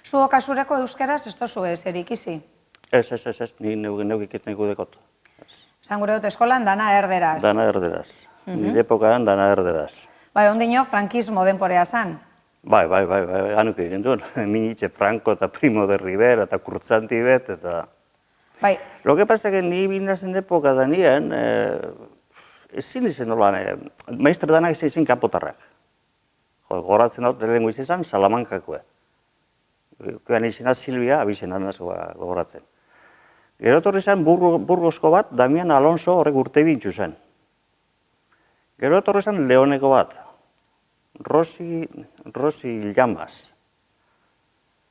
Zuo kasureko euskeraz ez tozu ezer ikisi? Ez, ni neukik nahi gudekot. Zan gure dut eskolan dana erderaz. Dana erderaz. Nire epokaan dana erderaz. Bai, ondino frankismo denporea zan. Bai, hanuk egin duen. Minitxe Franco eta Primo de Rivera eta Kurtzanti bet, eta... Bai. Lo que pasa que ni binazen epoka da nien, ezin izen nolan, maestre danak izan kapotarrak. Goratzen dut, lehenko izan, Salamankakue. Kuean izena Silvia, abizena goratzen. Gero torri zen Burgosko bat, Damian Alonso horrek urte bintzu zen. Gero torri zen Leoneko bat, Rosi Llamas.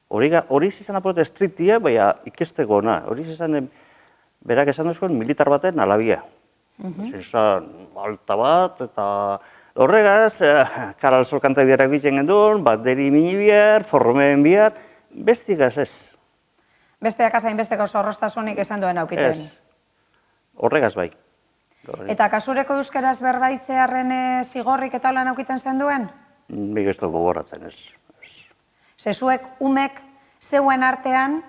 Hori izan apote estriktia, baina ikesteko na. Hori izan, berak esan duzkoen, militar baten alabia. Izan, alta bat, eta horregaz, karal solkanta biharrak bitzen gendun, bateri mini bihar, formen bihar, bestikaz ez. Besteak azain besteko zorrostasunik esan duen aukiten. Ez. Horregaz bai. Eta kasureko euskeraz berbaitzearen zigorrik eta holan aukiten zen duen? Nik ez dut gogoratzen ez. Zezuek umek zeuen artean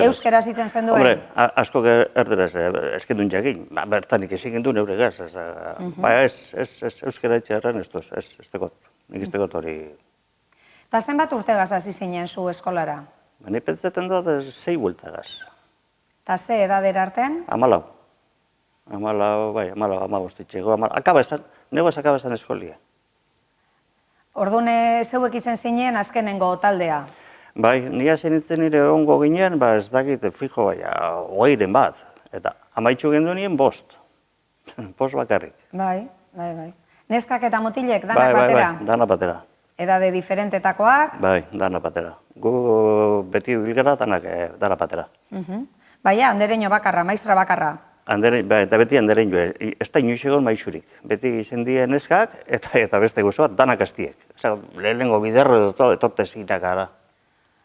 euskeraz itzen zen duen? Hombre, asko erderaz eskendun jakin. Bertanik ezin gendun euregaz. Baina ez euskera itxarren ez duz, ez tekot. Nik ez tekot hori. Eta zenbat urtegaz hasi zinen zu eskolara? Ni pentsatzen dut 6 bueltagaz. Eta ze edadera artean? 14. 15 itxego. Negoaz akabezan eskolia. Ordune zeuek izen zinen azkenengo taldea? Bai, nia zenitzen nire ongo ginen, ez dakit fijo baina, 20 bat. Eta amaitxu gendu nien 5. 5 bakarrik. Bai. Neskak eta mutilek danak batera? Bai, danak batera. Edade diferentetakoak? Bai, danak batera. Gu beti bilgara danak batera. Baina, andereño bakarra, maistra bakarra? Eta beti anderein jo, ez da inoiz egon maixurik. Beti izen neskak eta beste gozo bat danak astiek. Lehenengo biderro etortez irakara.